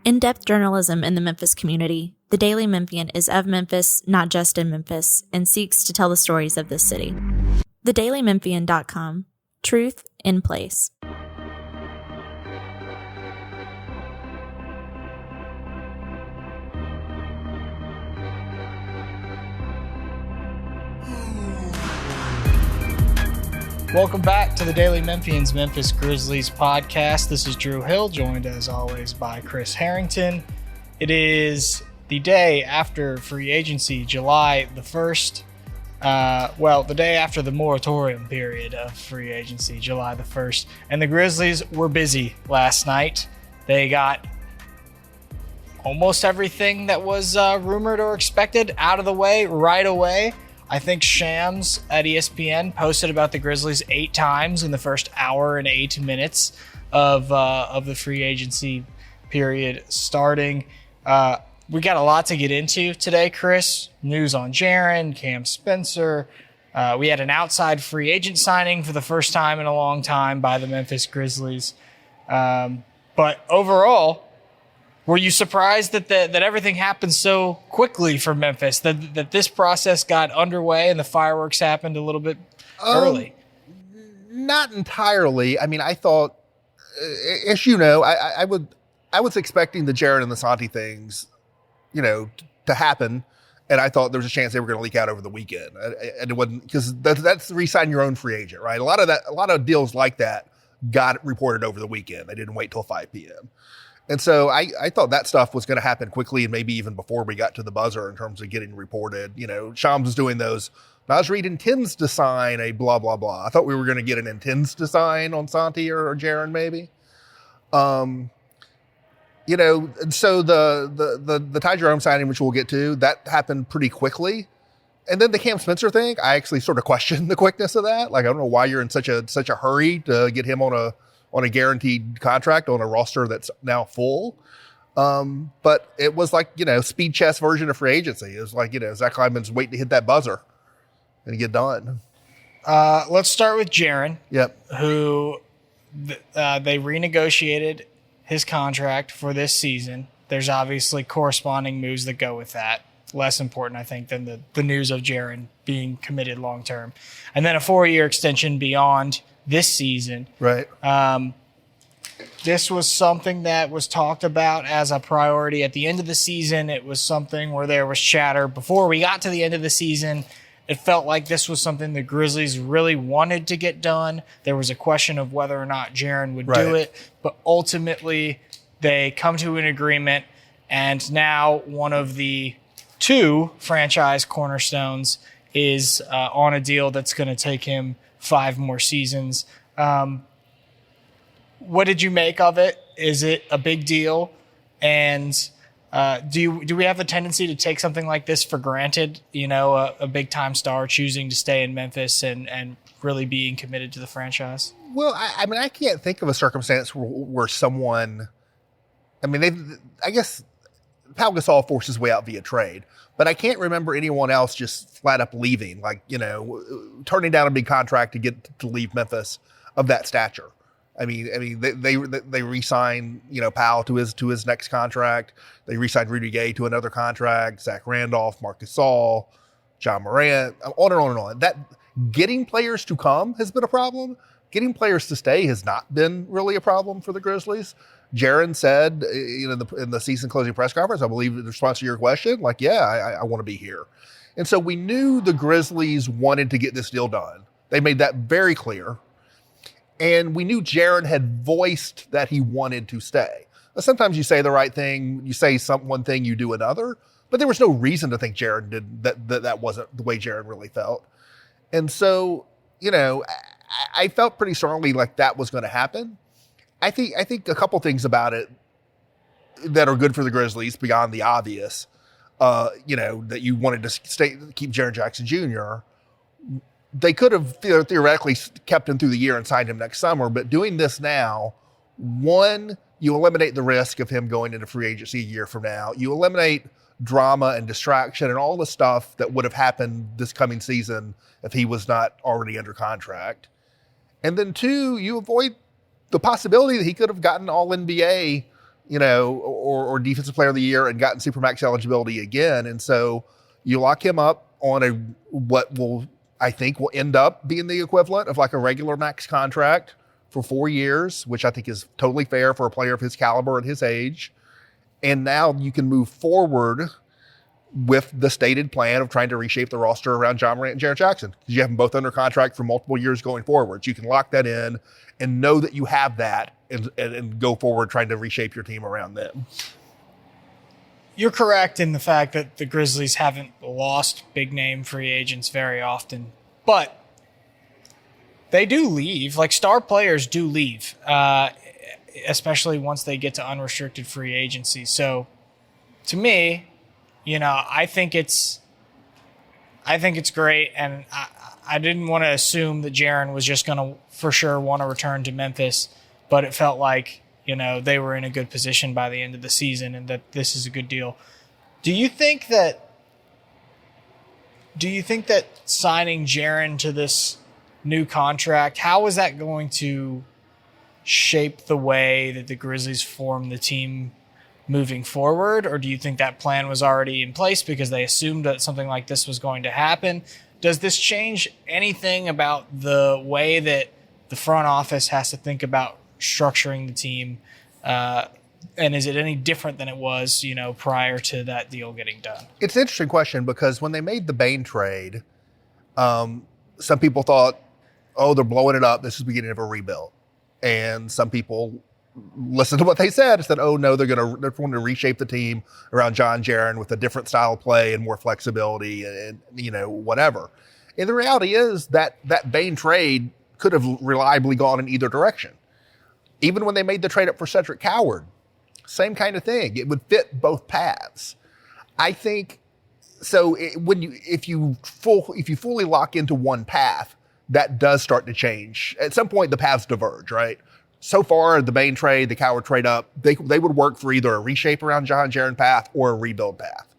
In-depth journalism in the Memphis community, the Daily Memphian is of Memphis, not just in Memphis, and seeks to tell the stories of this city. TheDailyMemphian.com. Truth in place. Welcome back to the Daily Memphian's Memphis Grizzlies podcast. This is Drew Hill, joined as always by Chris Herrington. It is the day after free agency, July the 1st. The day after the moratorium period of free agency, July the 1st. And the Grizzlies were busy last night. They got almost everything that was rumored or expected out of the way right away. I think Shams at ESPN posted about the Grizzlies 8 times in the first hour and 8 minutes of the free agency period starting. We got a lot to get into today, Chris. News on Jaren, Cam Spencer. We had an outside free agent signing for the first time in a long time by the Memphis Grizzlies. But overall, were you surprised that everything happened so quickly for Memphis, that this process got underway and the fireworks happened a little bit early? Not entirely. I mean, I thought, as you know, I was expecting the Jaren and the Santi things, to happen, and I thought there was a chance they were going to leak out over the weekend, and it wasn't, because that's re-sign your own free agent, right? A lot of deals like that got reported over the weekend. They didn't wait till 5 p.m. And so I thought that stuff was going to happen quickly, and maybe even before we got to the buzzer in terms of getting reported. Shams was doing those. Nasreed intends to sign a blah, blah, blah. I thought we were going to get an intends to sign on Santi or Jaren maybe. And so the Ty Jerome signing, which we'll get to, that happened pretty quickly. And then the Cam Spencer thing, I actually sort of questioned the quickness of that. Like, I don't know why you're in such a hurry to get him on a guaranteed contract on a roster that's now full. But it was like, speed chess version of free agency. It was like, Zach Kleiman's waiting to hit that buzzer and get done. Let's start with Jaren. Yep. Who they renegotiated his contract for this season. There's obviously corresponding moves that go with that. Less important, I think, than the news of Jaren being committed long-term. And then a 4-year extension beyond this season. Right. This was something that was talked about as a priority at the end of the season. It was something where there was chatter before we got to the end of the season. It felt like this was something the Grizzlies really wanted to get done. There was a question of whether or not Jaren would do it, but ultimately they come to an agreement, and now one of the 2 franchise cornerstones is on a deal that's going to take him 5 more seasons. What did you make of it? Is it a big deal? And do we have the tendency to take something like this for granted? A big time star choosing to stay in Memphis and really being committed to the franchise? Well, I can't think of a circumstance where someone, I guess Pau Gasol forced his way out via trade, but I can't remember anyone else just flat up leaving, turning down a big contract to leave Memphis of that stature. They re-signed, Pau to his next contract. They re-signed Rudy Gay to another contract, Zach Randolph, Marc Gasol, John Morant, on and on and on. That getting players to come has been a problem. Getting players to stay has not been really a problem for the Grizzlies. Jaren said, in the season closing press conference, I believe in response to your question, I want to be here. And so we knew the Grizzlies wanted to get this deal done. They made that very clear. And we knew Jaren had voiced that he wanted to stay. Now, sometimes you say the right thing, you say one thing, you do another, but there was no reason to think Jaren did that wasn't the way Jaren really felt. And so, I felt pretty strongly like that was going to happen. I think a couple things about it that are good for the Grizzlies beyond the obvious, that you wanted to keep Jaren Jackson Jr. They could have theoretically kept him through the year and signed him next summer, but doing this now, one, you eliminate the risk of him going into free agency a year from now. You eliminate drama and distraction and all the stuff that would have happened this coming season if he was not already under contract. And then 2, you avoid the possibility that he could have gotten all NBA or defensive player of the year and gotten Supermax eligibility again. And so you lock him up on I think will end up being the equivalent of like a regular max contract for 4 years, which I think is totally fair for a player of his caliber and his age. And now you can move forward with the stated plan of trying to reshape the roster around John Morant and Jaren Jackson, because you have them both under contract for multiple years going forward. You can lock that in and know that you have that and go forward trying to reshape your team around them. You're correct in the fact that the Grizzlies haven't lost big name free agents very often, but they do leave. Like, star players do leave, especially once they get to unrestricted free agency. So to me, I think it's great, and I didn't want to assume that Jaren was just going to for sure want to return to Memphis, but it felt like they were in a good position by the end of the season, and that this is a good deal. Do you think that signing Jaren to this new contract, how is that going to shape the way that the Grizzlies form the team moving forward? Or do you think that plan was already in place because they assumed that something like this was going to happen? Does this change anything about the way that the front office has to think about structuring the team? And is it any different than it was, prior to that deal getting done? It's an interesting question, because when they made the Bane trade, some people thought, oh, they're blowing it up. This is the beginning of a rebuild. And some people listened to what they said and said, oh, no, they're going to reshape the team around John Jaren with a different style of play and more flexibility and whatever. And the reality is that Bane trade could have reliably gone in either direction. Even when they made the trade up for Cedric Coward, same kind of thing. It would fit both paths. I think so. If you fully lock into one path, that does start to change. At some point, the paths diverge, right? So far, the Bane trade, the Coward trade up, they would work for either a reshape around John Jaren path or a rebuild path.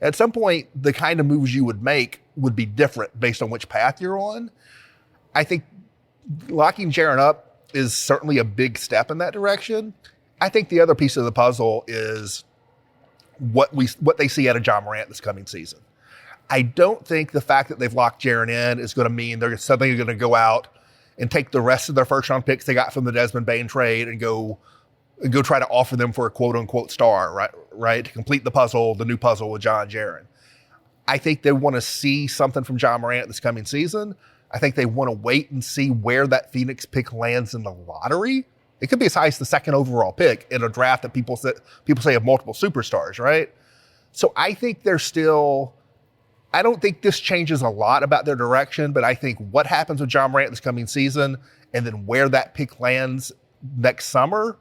At some point, the kind of moves you would make would be different based on which path you're on. I think locking Jaren up is certainly a big step in that direction. I think the other piece of the puzzle is what they see out of John Morant this coming season. I don't think the fact that they've locked Jaren in is going to mean they're suddenly going to go out and take the rest of their first round picks they got from the Desmond Bane trade and go try to offer them for a quote unquote star, right? To complete the puzzle, the new puzzle with John Jaren. I think they want to see something from John Morant this coming season. I think they want to wait and see where that Phoenix pick lands in the lottery. It could be as high as the second overall pick in a draft that people say have multiple superstars, right? So I think I don't think this changes a lot about their direction, but I think what happens with John Morant this coming season and then where that pick lands next summer,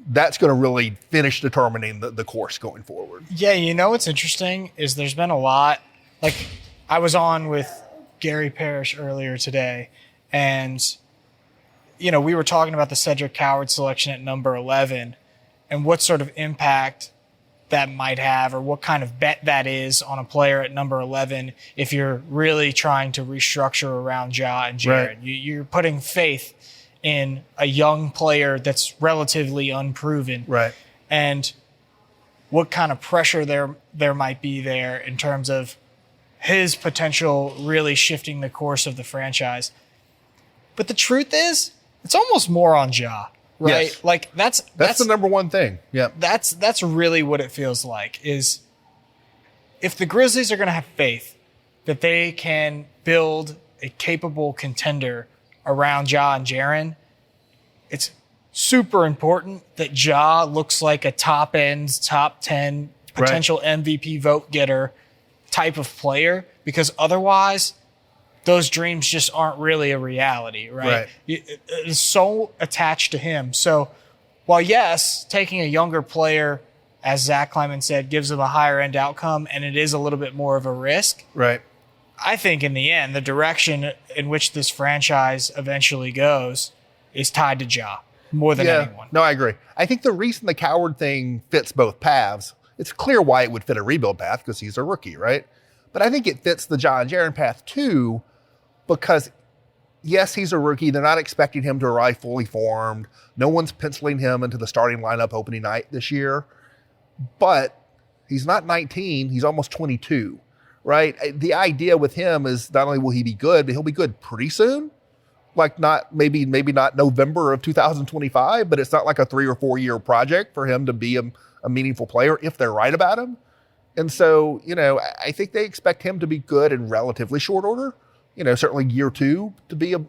that's going to really finish determining the course going forward. Yeah, what's interesting is there's been a lot. Like, I was on with Gary Parrish earlier today, and we were talking about the Cedric Coward selection at number 11 and what sort of impact that might have, or what kind of bet that is on a player at number 11 if you're really trying to restructure around Ja and Jaren. Right. You're putting faith in a young player that's relatively unproven. Right. And what kind of pressure there might be there in terms of his potential really shifting the course of the franchise. But the truth is, it's almost more on Ja. Right. Yes. Like that's the number one thing. Yeah. That's really what it feels like, is if the Grizzlies are going to have faith that they can build a capable contender around Ja and Jaren, it's super important that Ja looks like a top 10 potential MVP vote getter type of player, because otherwise those dreams just aren't really a reality, right? It's so attached to him. So while, yes, taking a younger player, as Zach Kleiman said, gives them a higher end outcome, and it is a little bit more of a risk. Right. I think in the end, the direction in which this franchise eventually goes is tied to Ja more than anyone. No, I agree. I think the reason the Coward thing fits both paths, it's clear why it would fit a rebuild path, because he's a rookie, right? But I think it fits the John Jaren path too, because yes, he's a rookie. They're not expecting him to arrive fully formed. No one's penciling him into the starting lineup opening night this year. But he's not 19. He's almost 22, right? The idea with him is not only will he be good, but he'll be good pretty soon. Like maybe not November of 2025, but it's not like a 3 or 4 year project for him to be a meaningful player if they're right about him. And so, I think they expect him to be good in relatively short order. Certainly year 2 to be a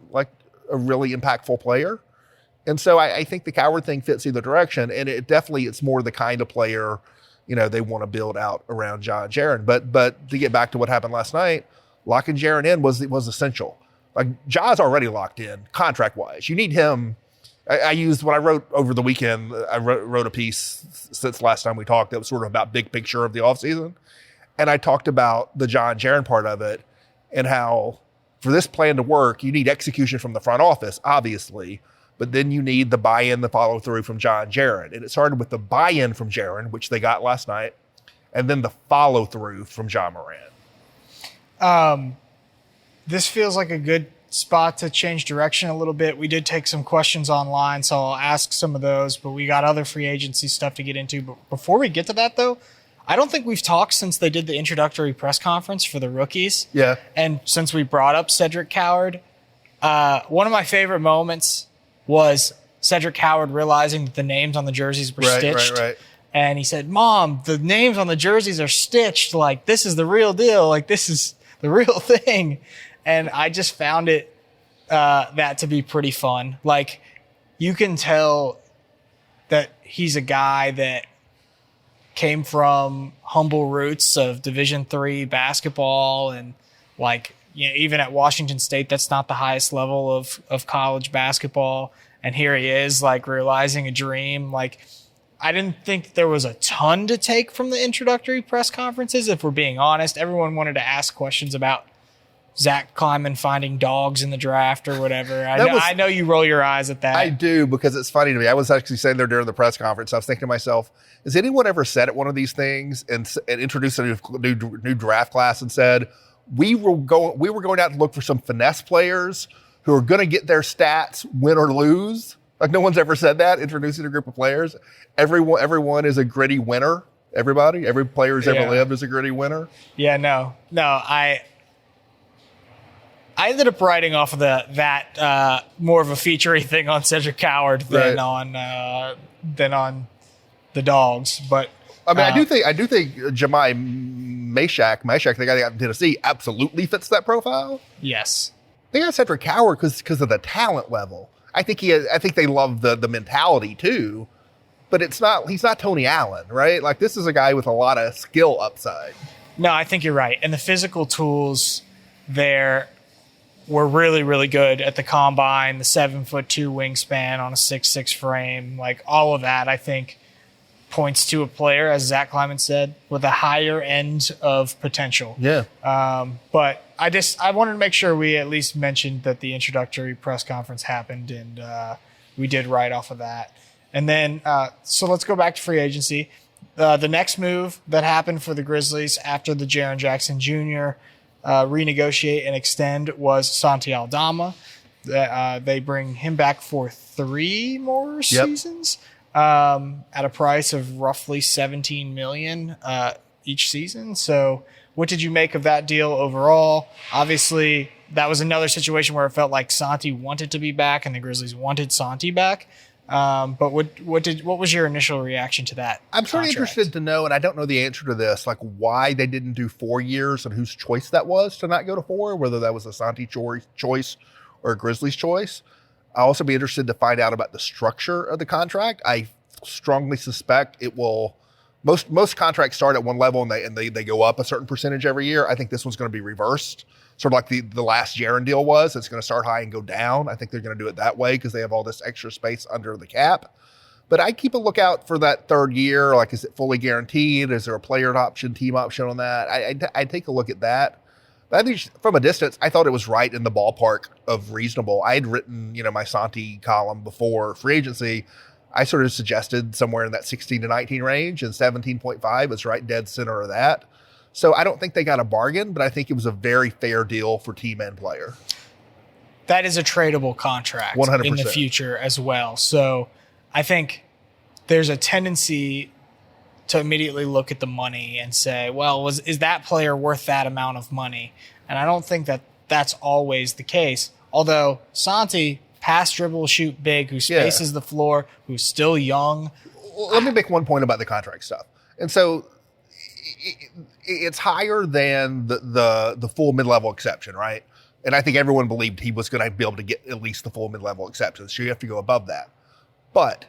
really impactful player. And so I think the Coward thing fits either direction. And it's more the kind of player, they want to build out around John Jaron. But to get back to what happened last night, locking Jaron in was essential. Like, Ja's already locked in contract-wise. You need him. I used what I wrote over the weekend. I wrote a piece since last time we talked that was sort of about big picture of the offseason. And I talked about the John Jaron part of it and how for this plan to work, you need execution from the front office, obviously, but then you need the buy-in, the follow-through from John Jaron. And it started with the buy-in from Jaron, which they got last night, and then the follow-through from John Moran. This feels like a good spot to change direction a little bit. We did take some questions online, so I'll ask some of those, but we got other free agency stuff to get into. But before we get to that, though, I don't think we've talked since they did the introductory press conference for the rookies. Yeah. And since we brought up Cedric Coward, one of my favorite moments was Cedric Coward realizing that the names on the jerseys were stitched. Right. And he said, "Mom, the names on the jerseys are stitched. Like, this is the real deal. Like, this is the real thing." And I just found that to be pretty fun. Like, you can tell that he's a guy that came from humble roots of Division III basketball, and even at Washington State, that's not the highest level of college basketball. And here he is, realizing a dream. I didn't think there was a ton to take from the introductory press conferences, if we're being honest. Everyone wanted to ask questions about Zach Kleiman finding dogs in the draft or whatever. I know you roll your eyes at that. I do, because it's funny to me. I was actually saying there during the press conference, I was thinking to myself, has anyone ever said at one of these things and introduced a new draft class and said, we were going out to look for some finesse players who are going to get their stats win or lose? Like, no one's ever said that, introducing a group of players. Everyone is a gritty winner. Every player who's ever lived is a gritty winner. Yeah, no. I ended up writing off of that more of a featurey thing on Cedric Coward than on the dogs. But I mean, I do think Jemai Mashak, the guy they got in Tennessee, absolutely fits that profile. Yes, they got Cedric Coward because of the talent level. I think they love the mentality too, but he's not Tony Allen, right? Like, this is a guy with a lot of skill upside. No, I think you're right, and the physical tools there were really, really good at the combine. The 7'2" wingspan on a 6'6" frame, all of that, I think, points to a player, as Zach Kleiman said, with a higher end of potential. Yeah. But I wanted to make sure we at least mentioned that the introductory press conference happened, and we did write off of that. And then, so let's go back to free agency. The next move that happened for the Grizzlies after the Jaren Jackson Jr. Renegotiate and extend was Santi Aldama. They bring him back for 3 more seasons at a price of roughly $17 million each season. So what did you make of that deal overall? Obviously, that was another situation where it felt like Santi wanted to be back and the Grizzlies wanted Santi back. But what was your initial reaction to that? I'm sort of interested to know, and I don't know the answer to this, why they didn't do 4 years and whose choice that was to not go to 4, whether that was a Santi choice or a Grizzlies choice. I'll also be interested to find out about the structure of the contract. I strongly suspect it will. Most contracts start at one level and they go up a certain percentage every year. I think this one's going to be reversed, sort of like the last Jaren deal was. It's going to start high and go down. I think they're going to do it that way because they have all this extra space under the cap. But I keep a lookout for that 3rd year. Is it fully guaranteed? Is there a player option, team option on that? I take a look at that. But I think from a distance, I thought it was right in the ballpark of reasonable. I had written, my Santi column before free agency. I sort of suggested somewhere in that 16 to 19 range, and 17.5 is right dead center of that. So I don't think they got a bargain, but I think it was a very fair deal for team and player. that is a tradable contract 100%. in the future as well. So I think there's a tendency to immediately look at the money and say, well, is that player worth that amount of money? And I don't think that that's always the case. Although Santi, pass, dribble, shoot big, who spaces the floor, who's still young. Well, let me make one point about the contract stuff. And so it's higher than the full mid-level exception, right? And I think everyone believed he was going to be able to get at least the full mid-level exception. So you have to go above that. But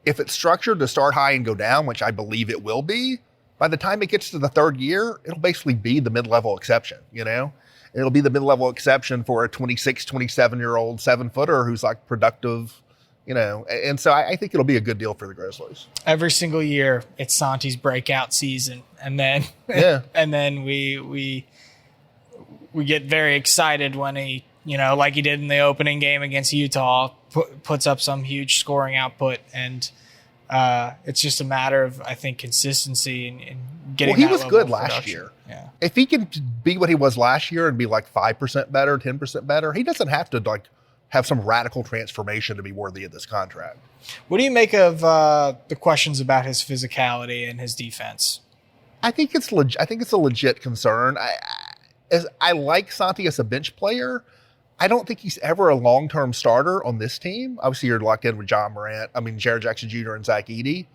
if it's structured to start high and go down, which I believe it will be, by the time it gets to the third year, it'll basically be the mid-level exception, you know? It'll be the mid-level exception for a 26, 27-year-old 7-footer who's like productive, you know? And so I think it'll be a good deal for the Grizzlies. Every single year, it's Santi's breakout season. And then, and then we get very excited when he, you know, like he did in the opening game against Utah, puts up some huge scoring output. And it's just a matter of, I think, consistency and getting. Well, he was level good of last production. year. Yeah. If he can be what he was last year and be like 5% better, 10% better, he doesn't have to like have some radical transformation to be worthy of this contract. What do you make of the questions about his physicality and his defense? I think it's a legit concern. I like Santi as a bench player. I don't think he's ever a long-term starter on this team. Obviously, you're locked in with Jared Jackson Jr. and Zach Edey.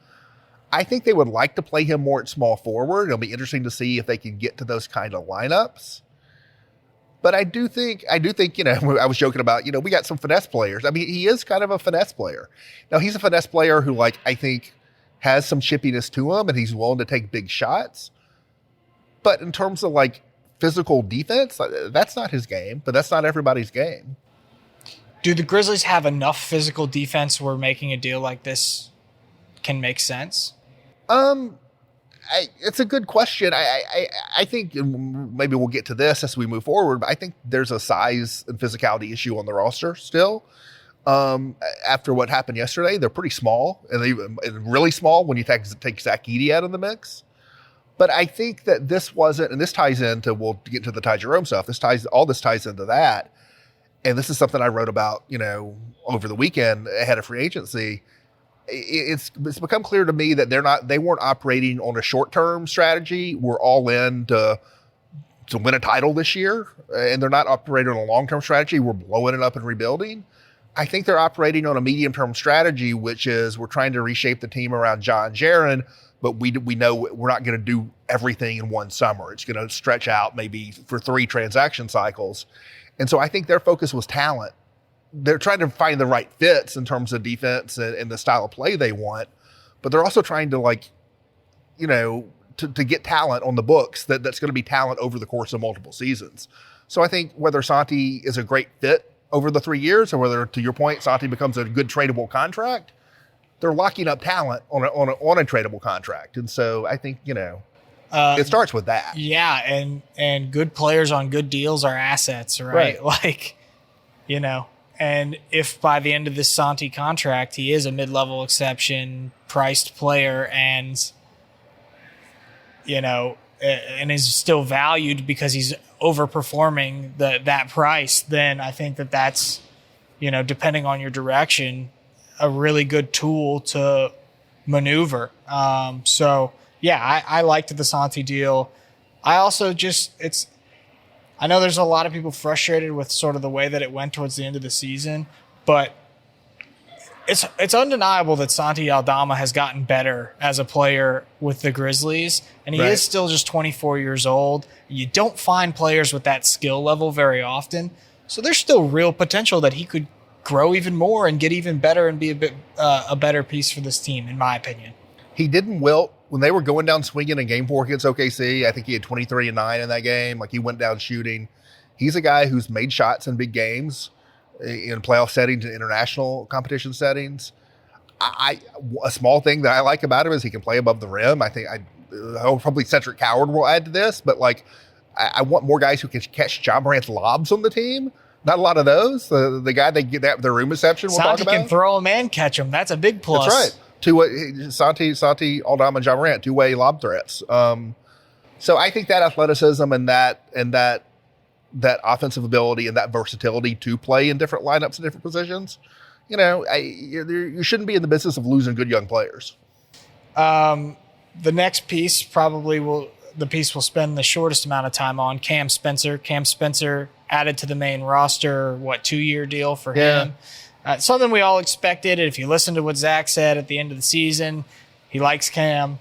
I think they would like to play him more at small forward. It'll be interesting to see if they can get to those kind of lineups. But I do think, you know, I was joking about, you know, we got some finesse players. I mean, he is kind of a finesse player. Now, he's a finesse player who, like, I think has some chippiness to him and he's willing to take big shots. But in terms of, like, physical defense, that's not his game, but that's not everybody's game. Do the Grizzlies have enough physical defense where making a deal like this can make sense? It's a good question. I think maybe we'll get to this as we move forward, but I think there's a size and physicality issue on the roster still. After what happened yesterday, they're pretty small and really small when you take Zach Edey out of the mix. But I think that this wasn't, and this ties into, we'll get to the Ty Jerome stuff. All this ties into that. And this is something I wrote about, you know, over the weekend ahead of free agency. It's become clear to me that they weren't operating on a short-term strategy. We're all in to win a title this year, and they're not operating on a long-term strategy. We're blowing it up and rebuilding. I think they're operating on a medium-term strategy, which is we're trying to reshape the team around John Jaren, but we know we're not going to do everything in one summer. It's going to stretch out maybe for 3 transaction cycles. And so I think their focus was talent. They're trying to find the right fits in terms of defense and the style of play they want, but they're also trying to, like, you know, to get talent on the books that's going to be talent over the course of multiple seasons. So I think whether Santi is a great fit over the 3 years or whether, to your point, Santi becomes a good tradable contract, they're locking up talent on a tradable contract. And so I think, you know, it starts with that. Yeah. And good players on good deals are assets, right? Like, you know, and if by the end of this Santi contract, he is a mid-level exception priced player and, you know, and is still valued because he's overperforming that price, then I think that's, you know, depending on your direction, a really good tool to maneuver. So yeah, I liked the Santi deal. I also I know there's a lot of people frustrated with sort of the way that it went towards the end of the season, but it's undeniable that Santi Aldama has gotten better as a player with the Grizzlies, and he is still just 24 years old. You don't find players with that skill level very often, so there's still real potential that he could grow even more and get even better and be a better piece for this team, in my opinion. He didn't wilt. When they were going down swinging in game 4 against OKC, I think he had 23 and 9 in that game. Like, he went down shooting. He's a guy who's made shots in big games, in playoff settings and international competition settings. A small thing that I like about him is he can play above the rim. I think probably Cedric Coward will add to this, but like, I want more guys who can catch John Morant's lobs on the team. Not a lot of those. The guy they get that the room reception we'll talk about. Santi can throw him and catch him. That's a big plus. That's right. Santi, Aldama, John Morant, 2-way lob threats. So I think that athleticism and that that offensive ability and that versatility to play in different lineups and different positions, you shouldn't be in the business of losing good young players. The next piece the piece we'll spend the shortest amount of time on, Cam Spencer. Cam Spencer added to the main roster, 2-year deal for him. Something we all expected. And if you listen to what Zach said at the end of the season, he likes Cam.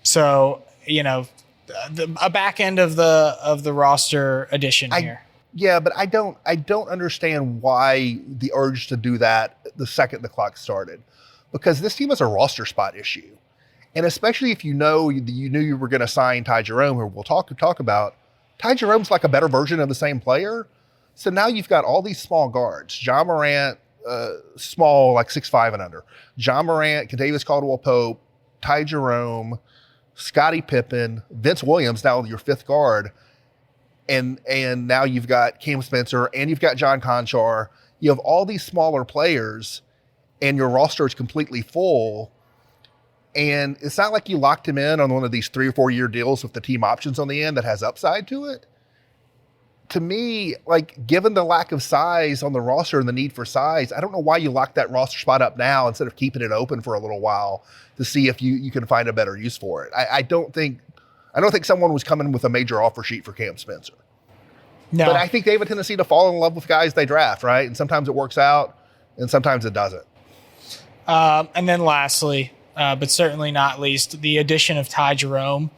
So, a back end of the roster addition here. Yeah, but I don't understand why the urge to do that the second the clock started, because this team has a roster spot issue. And especially if you knew you were going to sign Ty Jerome, who we'll talk about, Ty Jerome's like a better version of the same player. So now you've got all these small guards. John Morant, small, like 6'5" and under. John Morant, Kentavious Caldwell-Pope, Ty Jerome, Scottie Pippen, Vince Williams, now your fifth guard. And now you've got Cam Spencer and you've got John Conchar. You have all these smaller players and your roster is completely full. And it's not like you locked him in on one of these 3 or 4 year deals with the team options on the end that has upside to it. To me, like, given the lack of size on the roster and the need for size, I don't know why you lock that roster spot up now instead of keeping it open for a little while to see if you can find a better use for it. I don't think someone was coming with a major offer sheet for Cam Spencer. No. But I think they have a tendency to fall in love with guys they draft, right? And sometimes it works out and sometimes it doesn't. And then lastly, but certainly not least, the addition of Ty Jerome.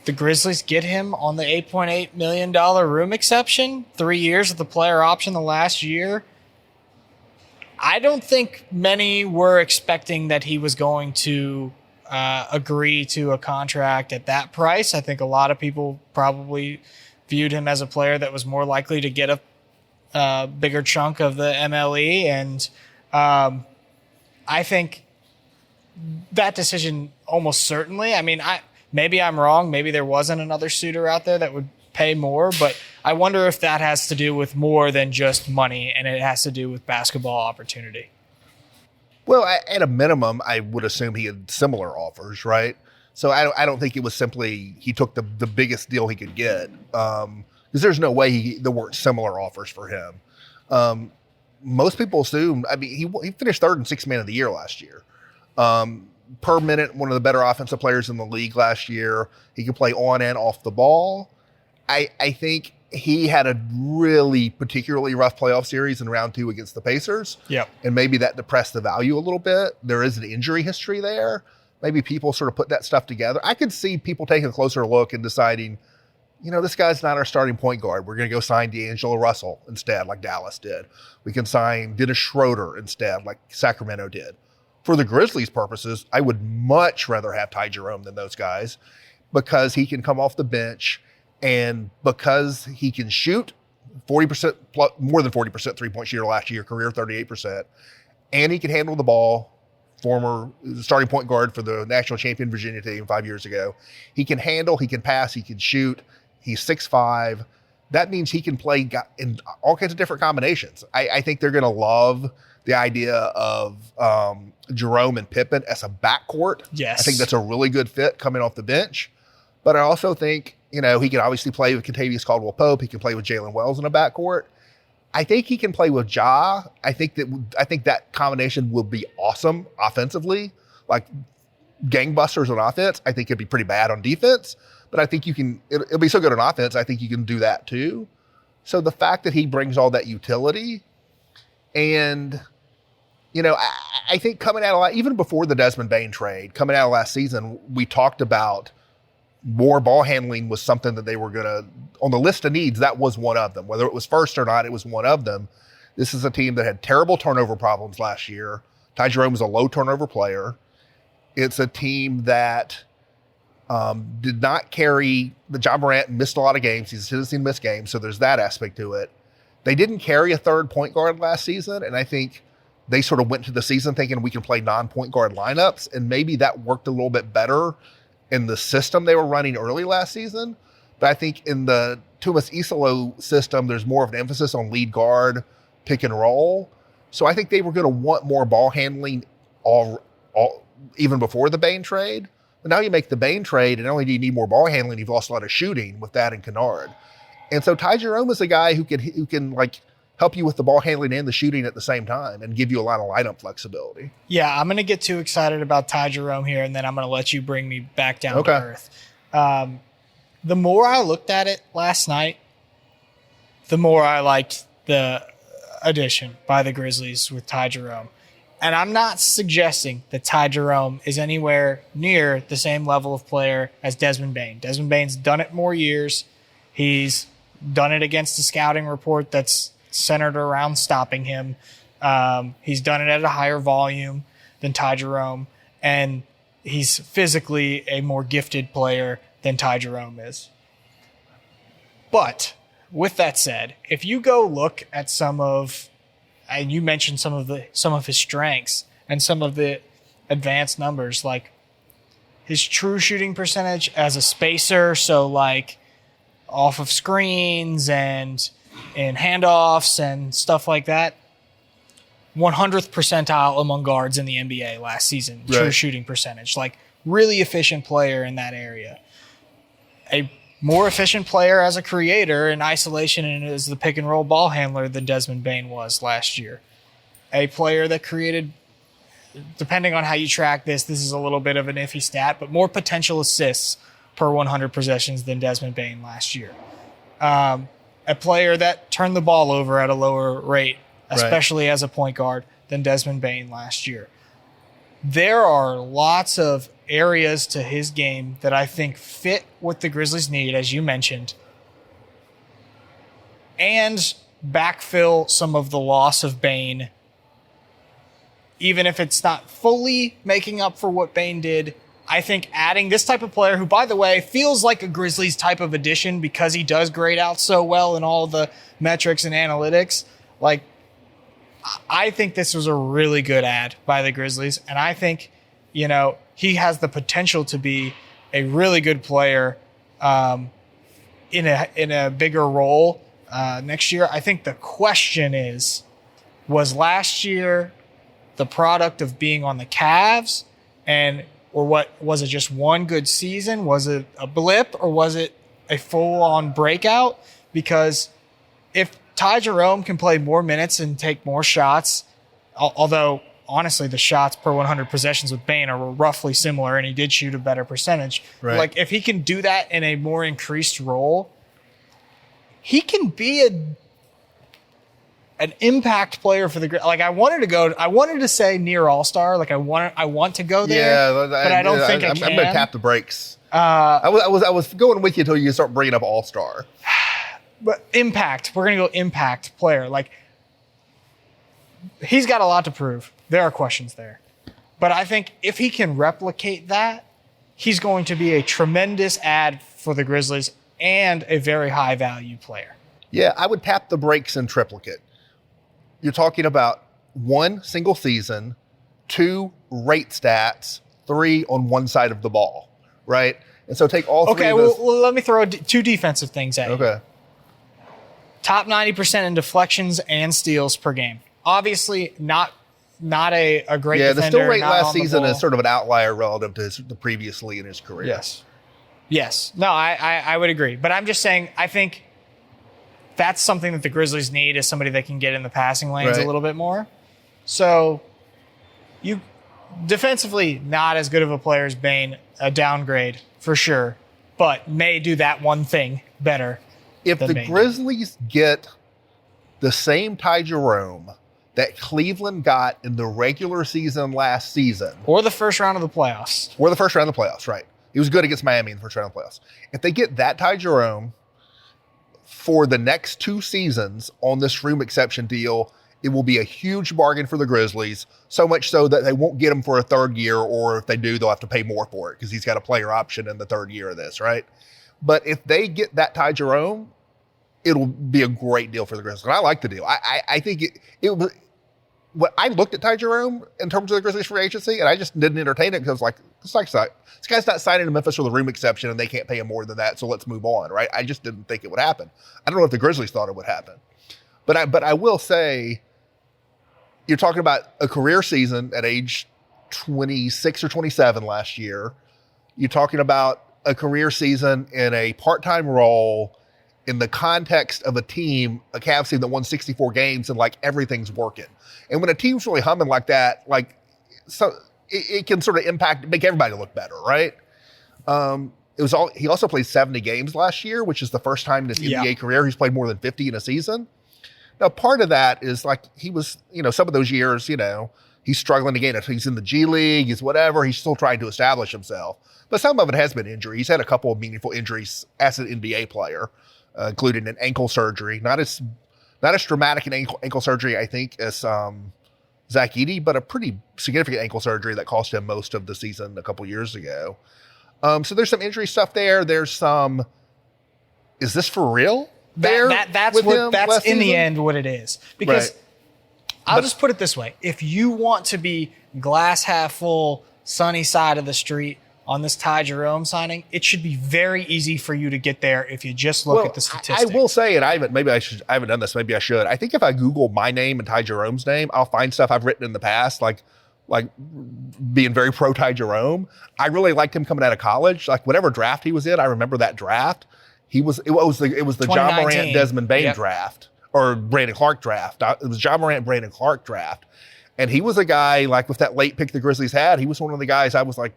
The Grizzlies get him on the $8.8 million room exception, 3 years with the player option the last year. I don't think many were expecting that he was going to agree to a contract at that price. I think a lot of people probably viewed him as a player that was more likely to get a bigger chunk of the MLE. And I think that decision almost certainly, maybe I'm wrong. Maybe there wasn't another suitor out there that would pay more, but I wonder if that has to do with more than just money and it has to do with basketball opportunity. Well, at a minimum, I would assume he had similar offers, right? So I don't think it was simply he took the biggest deal he could get, because there's no way there weren't similar offers for him. Most people assume, he finished third and sixth man of the year last year. Per minute, one of the better offensive players in the league last year. He can play on and off the ball. I think he had a really particularly rough playoff series in round 2 against the Pacers. Yeah. And maybe that depressed the value a little bit. There is an injury history there. Maybe people sort of put that stuff together. I could see people taking a closer look and deciding, this guy's not our starting point guard. We're going to go sign D'Angelo Russell instead, like Dallas did. We can sign Dennis Schroeder instead, like Sacramento did. For the Grizzlies' purposes, I would much rather have Ty Jerome than those guys because he can come off the bench and because he can shoot 40%, more than 40% three-point shooter last year, career 38%, and he can handle the ball, former starting point guard for the national champion Virginia team 5 years ago. He can handle, he can pass, he can shoot. He's 6'5". That means he can play in all kinds of different combinations. I think they're going to love the idea of Jerome and Pippen as a backcourt. Yes. I think that's a really good fit coming off the bench. But I also think, he can obviously play with Kentavious Caldwell-Pope. He can play with Jalen Wells in a backcourt. I think he can play with Ja. I think that combination will be awesome offensively, like gangbusters on offense. I think it'd be pretty bad on defense, but I think it'll be so good on offense. I think you can do that too. So the fact that he brings all that utility and, I think coming out of even before the Desmond Bane trade, coming out of last season, we talked about more ball handling was something that they were going to, on the list of needs, that was one of them. Whether it was first or not, it was one of them. This is a team that had terrible turnover problems last year. Ty Jerome was a low turnover player. It's a team that did not carry the John Morant, missed a lot of games. He's a citizen missed games, so there's that aspect to it. They didn't carry a third point guard last season, and I think they sort of went to the season thinking we can play non-point guard lineups, and maybe that worked a little bit better in the system they were running early last season. But I think in the Tumas Isolo system, there's more of an emphasis on lead guard, pick and roll. So I think they were going to want more ball handling all even before the Bane trade. But now you make the Bane trade, and not only do you need more ball handling, you've lost a lot of shooting with that and Kennard. And so Ty Jerome is a guy who can like help you with the ball handling and the shooting at the same time and give you a lot of lineup flexibility. Yeah, I'm going to get too excited about Ty Jerome here, and then I'm going to let you bring me back down to earth. The more I looked at it last night, the more I liked the addition by the Grizzlies with Ty Jerome. And I'm not suggesting that Ty Jerome is anywhere near the same level of player as Desmond Bane. Desmond Bane's done it more years. He's done it against a scouting report that's centered around stopping him. He's done it at a higher volume than Ty Jerome. And he's physically a more gifted player than Ty Jerome is. But with that said, if you go look at and you mentioned some of his strengths and some of the advanced numbers, like his true shooting percentage as a spacer, so like off of screens and in handoffs and stuff like that, 100th percentile among guards in the NBA last season, true shooting percentage. Like, really efficient player in that area. A more efficient player as a creator in isolation and as the pick and roll ball handler than Desmond Bane was last year. A player that created, depending on how you track this is a little bit of an iffy stat, but more potential assists per 100 possessions than Desmond Bane last year. A player that turned the ball over at a lower rate, especially as a point guard, than Desmond Bane last year. There are lots of areas to his game that I think fit what the Grizzlies need, as you mentioned, and backfill some of the loss of Bane, even if it's not fully making up for what Bane did. I think adding this type of player, who, by the way, feels like a Grizzlies type of addition because he does grade out so well in all the metrics and analytics, like, I think this was a really good add by the Grizzlies, and I think, he has the potential to be a really good player in a bigger role next year. I think the question is, was last year the product of being on the Cavs, or what was it? Just one good season? Was it a blip, or was it a full-on breakout? Because if Ty Jerome can play more minutes and take more shots, although honestly the shots per 100 possessions with Bane are roughly similar, and he did shoot a better percentage. Right. Like, if he can do that in a more increased role, he can be an impact player for the. Like, I wanted to say near All-Star. Like, I want to go there. Yeah, but I don't think I can. I'm going to tap the brakes. I was going with you until you start bringing up All-Star. But impact, we're going to go impact player. Like, he's got a lot to prove. There are questions there. But I think if he can replicate that, he's going to be a tremendous add for the Grizzlies and a very high-value player. Yeah, I would tap the brakes in triplicate. You're talking about 1 single season, 2 rate stats, 3 on one side of the ball, right? And so take all 3 of those. Okay, well, let me throw 2 defensive things at you. Okay. Top 90% in deflections and steals per game. Obviously, not a great defender. Yeah, the steal rate last season is sort of an outlier relative to the previously in his career. Yes. No, I would agree. But I'm just saying, I think that's something that the Grizzlies need, is somebody that can get in the passing lanes a little bit more. So, you defensively, not as good of a player as Bane, a downgrade for sure, but may do that one thing better. If the Grizzlies get the same Ty Jerome that Cleveland got in the regular season last season. Or the first round of the playoffs. Right. He was good against Miami in the first round of the playoffs. If they get that Ty Jerome for the next 2 seasons on this room exception deal, it will be a huge bargain for the Grizzlies, so much so that they won't get him for a 3rd year, or if they do, they'll have to pay more for it because he's got a player option in the 3rd year of this, right? But if they get that Ty Jerome, it'll be a great deal for the Grizzlies. And I like the deal. I think it was. When I looked at Ty Jerome in terms of the Grizzlies free agency, and I just didn't entertain it because I was like, this guy's not signing to Memphis for the room exception, and they can't pay him more than that, so let's move on, right? I just didn't think it would happen. I don't know if the Grizzlies thought it would happen. But I will say, you're talking about a career season at age 26 or 27 last year. You're talking about a career season in a part-time role in the context of a team, a Cavs team that won 64 games and like everything's working. And when a team's really humming like that, like so it can sort of make everybody look better, right? He also played 70 games last year, which is the first time in his NBA career he's played more than 50 in a season. Now, part of that is like he was, some of those years, he's struggling to gain. He's in the G League, he's whatever. He's still trying to establish himself. But some of it has been injury. He's had a couple of meaningful injuries as an NBA player, including an ankle surgery. Not as dramatic an ankle surgery, I think, as Zach Edey, but a pretty significant ankle surgery that cost him most of the season a couple years ago. So there's some injury stuff there. There's some, is this for real? That's in the end what it is. Because I'll just put it this way. If you want to be glass half full, sunny side of the street on this Ty Jerome signing, it should be very easy for you to get there if you just look at the statistics. I will say, and I haven't done this, maybe I should. I think if I Google my name and Ty Jerome's name, I'll find stuff I've written in the past, like being very pro Ty Jerome. I really liked him coming out of college. Like whatever draft he was in, I remember that draft. It was the John Morant, Desmond Bane draft, or Brandon Clark draft. It was John Morant, Brandon Clark draft. And he was a guy, like with that late pick the Grizzlies had, he was one of the guys I was like,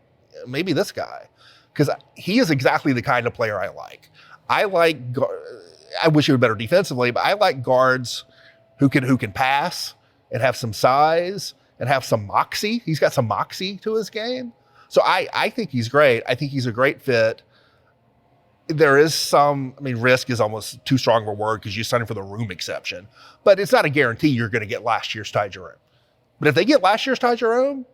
maybe this guy. Because he is exactly the kind of player I like. I wish he was better defensively, but I like guards who can pass and have some size and have some moxie. He's got some moxie to his game. So I think he's great. I think he's a great fit. There is some, risk is almost too strong of a word because you're signing for the room exception. But it's not a guarantee you're going to get last year's Ty Jerome. But if they get last year's Ty Jerome,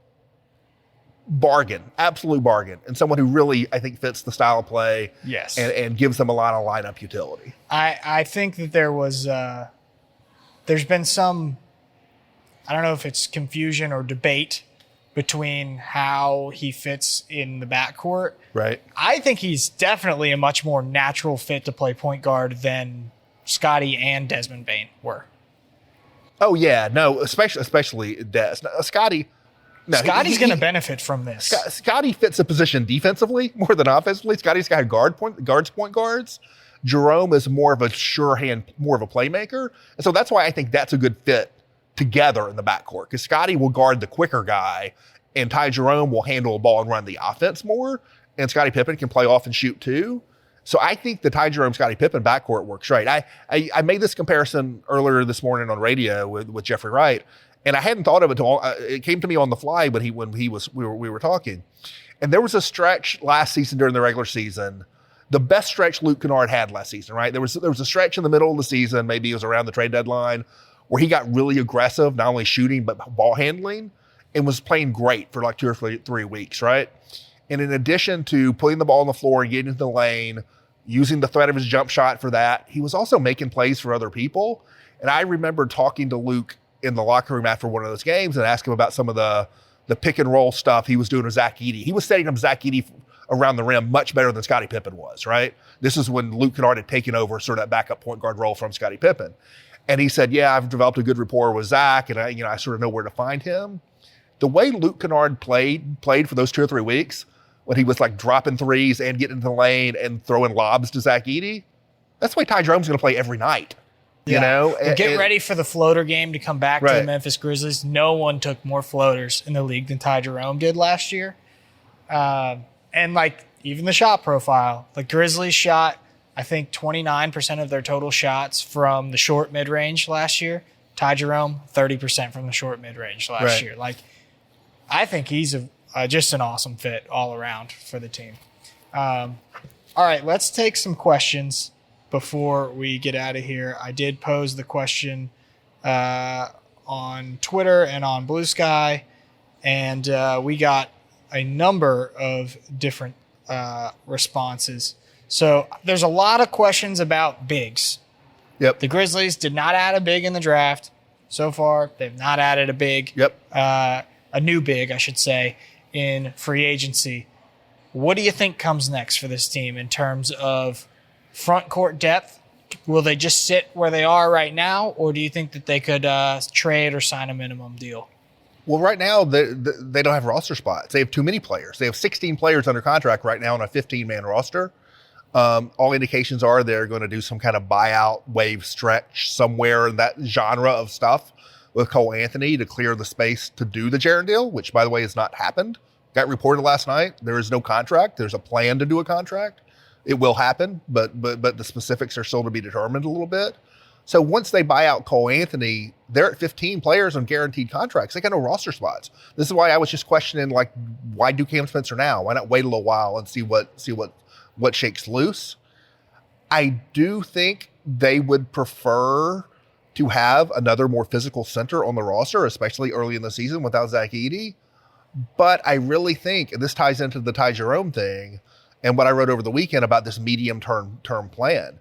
bargain, absolute bargain. And someone who really, I think, fits the style of play. Yes. And gives them a lot of lineup utility. I think that there's been some, I don't know if it's confusion or debate between how he fits in the backcourt. Right. I think he's definitely a much more natural fit to play point guard than Scottie and Desmond Bane were. Oh, yeah. No, especially Des. Scotty's going to benefit from this. Scottie fits a position defensively more than offensively. Scotty's got point guards. Jerome is more of a sure hand, more of a playmaker. And so that's why I think that's a good fit together in the backcourt, because Scottie will guard the quicker guy and Ty Jerome will handle the ball and run the offense more. And Scottie Pippen can play off and shoot too. So I think the Ty Jerome, Scottie Pippen backcourt works right. I made this comparison earlier this morning on radio with Jeffrey Wright, and I hadn't thought of it until it came to me on the fly when we were talking. And there was a stretch last season during the regular season, the best stretch Luke Kennard had last season, right? There was a stretch in the middle of the season, maybe it was around the trade deadline, where he got really aggressive, not only shooting, but ball handling, and was playing great for like 2 or 3 weeks, right? And in addition to putting the ball on the floor, getting into the lane, using the threat of his jump shot for that, he was also making plays for other people. And I remember talking to Luke in the locker room after one of those games and asking him about some of the pick and roll stuff he was doing with Zach Edey. He was setting up Zach Edey around the rim much better than Scottie Pippen was, right? This is when Luke Kennard had taken over sort of that backup point guard role from Scottie Pippen. And he said, yeah, I've developed a good rapport with Zach, and I sort of know where to find him. The way Luke Kennard played for those 2 or 3 weeks, when he was like dropping threes and getting into the lane and throwing lobs to Zach Edey, that's the way Ty Jerome's going to play every night. You know? Get ready for the floater game to come back to the Memphis Grizzlies. No one took more floaters in the league than Ty Jerome did last year. And like even the shot profile, the Grizzlies shot, I think 29% of their total shots from the short mid-range last year. Ty Jerome, 30% from the short mid-range last year. Like, I think he's just an awesome fit all around for the team. All right, let's take some questions before we get out of here. I did pose the question on Twitter and on Blue Sky, and we got a number of different responses. So there's a lot of questions about bigs. Yep. The Grizzlies did not add a big in the draft. So far, they've not added a big. Yep. A new big, I should say, in free agency. What do you think comes next for this team in terms of front court depth? Will they just sit where they are right now, or do you think that they could trade or sign a minimum deal? Well, right now, they don't have roster spots. They have too many players. They have 16 players under contract right now on a 15-man roster. All indications are they're going to do some kind of buyout wave stretch somewhere in that genre of stuff with Cole Anthony to clear the space to do the Jaren deal, which, by the way, has not happened. Got reported last night. There is no contract. There's a plan to do a contract. It will happen, but the specifics are still to be determined a little bit. So once they buy out Cole Anthony, they're at 15 players on guaranteed contracts. They got no roster spots. This is why I was just questioning, like, why do Cam Spencer now? Why not wait a little while and see what shakes loose? I do think they would prefer to have another more physical center on the roster, especially early in the season without Zach Edey. But I really think, and this ties into the Ty Jerome thing and what I wrote over the weekend about this medium-term plan.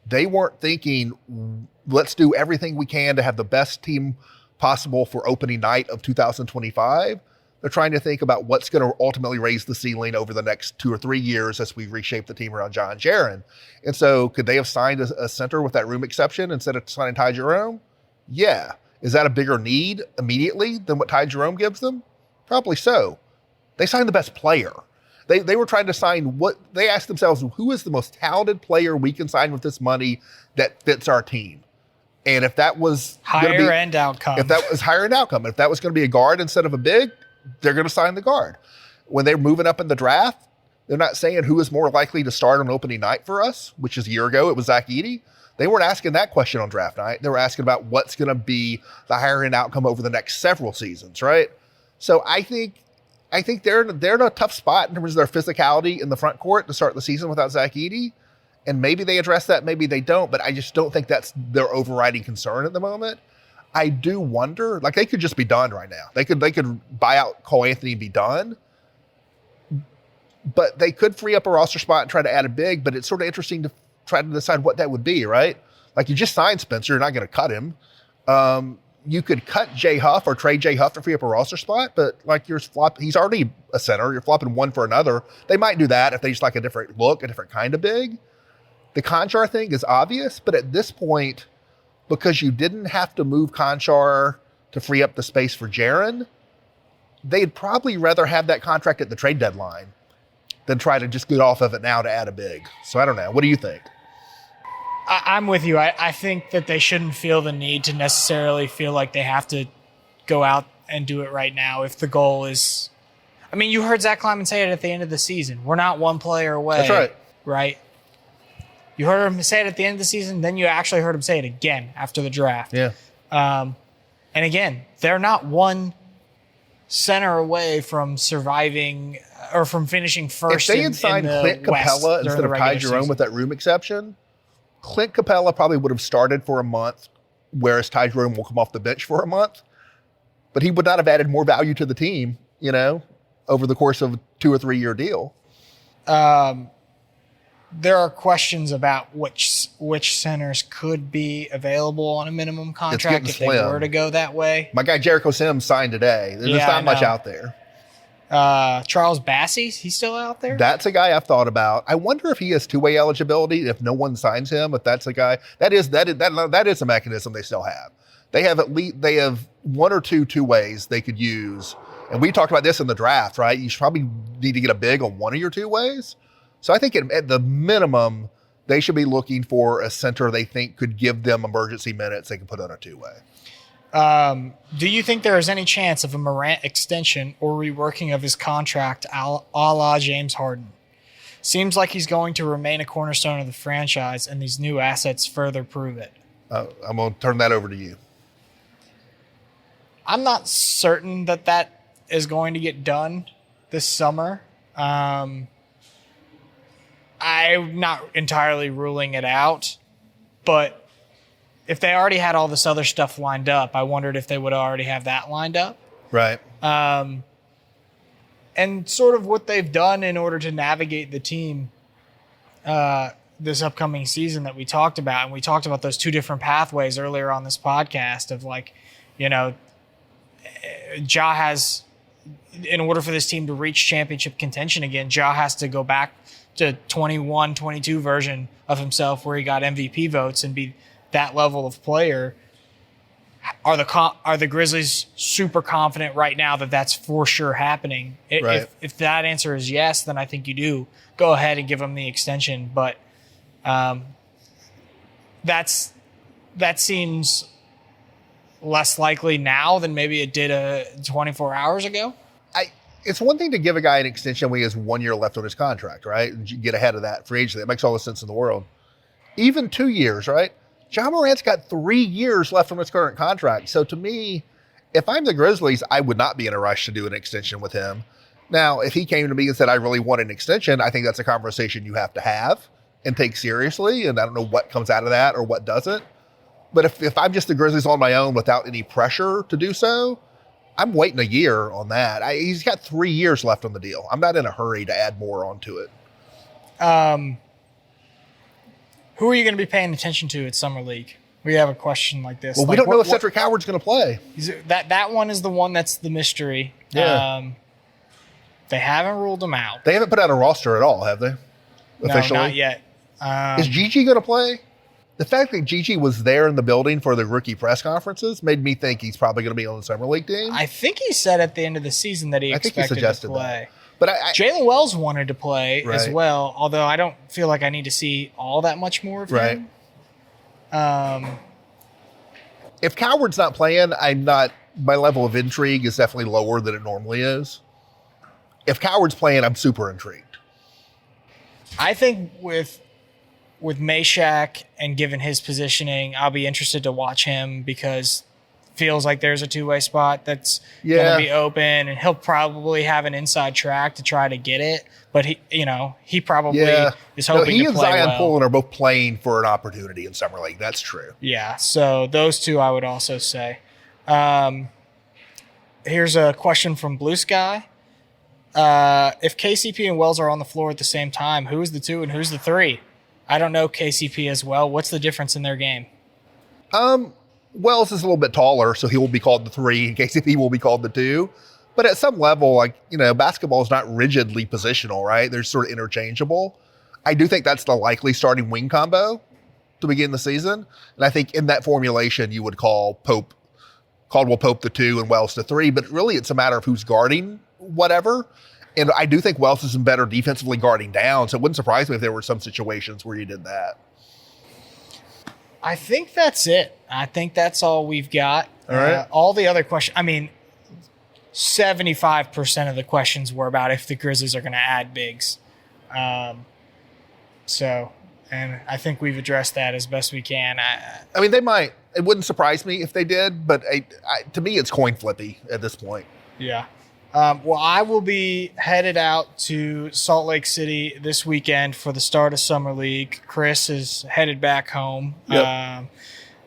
They weren't thinking, let's do everything we can to have the best team possible for opening night of 2025. They're trying to think about what's going to ultimately raise the ceiling over the next 2 or 3 years as we reshape the team around John Jaren. And so could they have signed a center with that room exception instead of signing Ty Jerome? Yeah. Is that a bigger need immediately than what Ty Jerome gives them? Probably so. They signed the best player. They were trying to sign they asked themselves, who is the most talented player we can sign with this money that fits our team? And if that was higher end outcome, if that was higher end outcome, if that was going to be a guard instead of a big, they're going to sign the guard. When they're moving up in the draft, they're not saying who is more likely to start on opening night for us, which is a year ago, it was Zach Edey. They weren't asking that question on draft night. They were asking about what's going to be the higher end outcome over the next several seasons, right? So I think they're in a tough spot in terms of their physicality in the front court to start the season without Zach Edey. And maybe they address that, maybe they don't, but I just don't think that's their overriding concern at the moment. I do wonder, like, they could just be done right now. They could buy out Cole Anthony and be done. But they could free up a roster spot and try to add a big, but it's sort of interesting to try to decide what that would be, right? Like, you just signed Spencer, you're not going to cut him. You could cut Jay Huff or trade Jay Huff to free up a roster spot, but like he's already a center. You're flopping one for another. They might do that if they just like a different look, a different kind of big. The Conchar thing is obvious, but at this point, because you didn't have to move Conchar to free up the space for Jaren, they'd probably rather have that contract at the trade deadline than try to just get off of it now to add a big. So I don't know. What do you think? I'm with you. I think that they shouldn't feel the need to necessarily feel like they have to go out and do it right now if the goal is... I mean, you heard Zach Kleiman say it at the end of the season. We're not one player away. That's right. Right? You heard him say it at the end of the season, then you actually heard him say it again after the draft. Yeah. And again, they're not one center away from surviving or from finishing first. If they had signed Clint Capella instead of Ty Jerome with that room exception, Clint Capella probably would have started for a month, whereas Ty Jerome will come off the bench for a month. But he would not have added more value to the team, over the course of a 2 or 3 year deal. There are questions about which centers could be available on a minimum contract if they were to go that way. My guy Jericho Sims signed today. There's not much out there. Charles Bassey, he's still out there? That's a guy I've thought about. I wonder if he has two-way eligibility, if no one signs him, if that's a guy. That is a mechanism they still have. They have 1 or 2 two-ways they could use. And we talked about this in the draft, right? You should probably need to get a big on one of your two ways. So I think at the minimum, they should be looking for a center they think could give them emergency minutes they can put on a two-way. Do you think there is any chance of a Morant extension or reworking of his contract a la James Harden? Seems like he's going to remain a cornerstone of the franchise, and these new assets further prove it. I'm going to turn that over to you. I'm not certain that is going to get done this summer. I'm not entirely ruling it out, but if they already had all this other stuff lined up, I wondered if they would already have that lined up. Right. And sort of what they've done in order to navigate the team this upcoming season that we talked about. And we talked about those 2 different pathways earlier on this podcast of Ja has, in order for this team to reach championship contention again, Ja has to go back to 21, 22 version of himself where he got MVP votes and be that level of player. are the Grizzlies super confident right now that that's for sure happening? Right. If that answer is yes, then I think you do go ahead and give them the extension. But that seems less likely now than maybe it did 24 hours ago. It's one thing to give a guy an extension when he has 1 year left on his contract, right? And you get ahead of that free agency. That makes all the sense in the world. Even 2 years, right? Ja Morant's got 3 years left on his current contract. So to me, if I'm the Grizzlies, I would not be in a rush to do an extension with him. Now, if he came to me and said, I really want an extension, I think that's a conversation you have to have and take seriously. And I don't know what comes out of that or what doesn't. But if I'm just the Grizzlies on my own without any pressure to do so, I'm waiting a year on that. He's got 3 years left on the deal. I'm not in a hurry to add more onto it. Who are you going to be paying attention to at Summer League? We have a question like this. Well, we don't know if Cedric Howard's going to play. That one is the one that's the mystery. Yeah. They haven't ruled him out. They haven't put out a roster at all, have they? Officially? No, not yet. Is Gigi going to play? The fact that Gigi was there in the building for the rookie press conferences made me think he's probably going to be on the Summer League team. I think he said at the end of the season that he expected to play. But Jalen Wells wanted to play right. as well, although I don't feel like I need to see all that much more of him. If Coward's not playing, my level of intrigue is definitely lower than it normally is. If Coward's playing, I'm super intrigued. I think with Meshack and given his positioning, I'll be interested to watch him because it feels like there's a two-way spot that's going to be open, and he'll probably have an inside track to try to get it. But he probably is hoping he to and play Zion well. Pullen are both playing for an opportunity in Summer League. That's true. Yeah, so those two I would also say. Here's a question from Blue Sky. If KCP and Wells are on the floor at the same time, who's the 2 and who's the 3? I don't know KCP as well. What's the difference in their game? Wells is a little bit taller, so he will be called the 3, and KCP will be called the 2. But at some level, basketball is not rigidly positional, right? They're sort of interchangeable. I do think that's the likely starting wing combo to begin the season. And I think in that formulation, you would call Caldwell Pope the 2 and Wells the 3. But really, it's a matter of who's guarding whatever. And I do think Wells is better defensively guarding down, so it wouldn't surprise me if there were some situations where you did that. I think that's it. I think that's all we've got. All right. All the other questions, 75% of the questions were about if the Grizzlies are going to add bigs. And I think we've addressed that as best we can. They might. It wouldn't surprise me if they did, but to me, it's coin flippy at this point. Yeah. Well, I will be headed out to Salt Lake City this weekend for the start of Summer League. Chris is headed back home. Yep.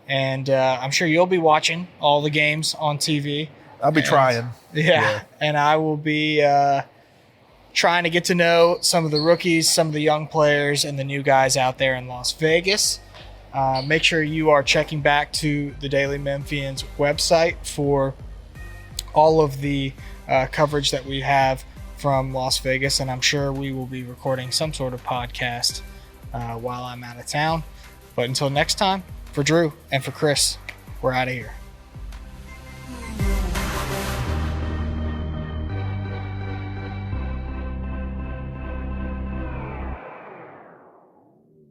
And I'm sure you'll be watching all the games on TV. I'll be trying. Yeah. And I will be trying to get to know some of the rookies, some of the young players, and the new guys out there in Las Vegas. Make sure you are checking back to the Daily Memphians website for all of the coverage that we have from Las Vegas, and I'm sure we will be recording some sort of podcast while I'm out of town. But until next time, for Drew and for Chris, we're out of here.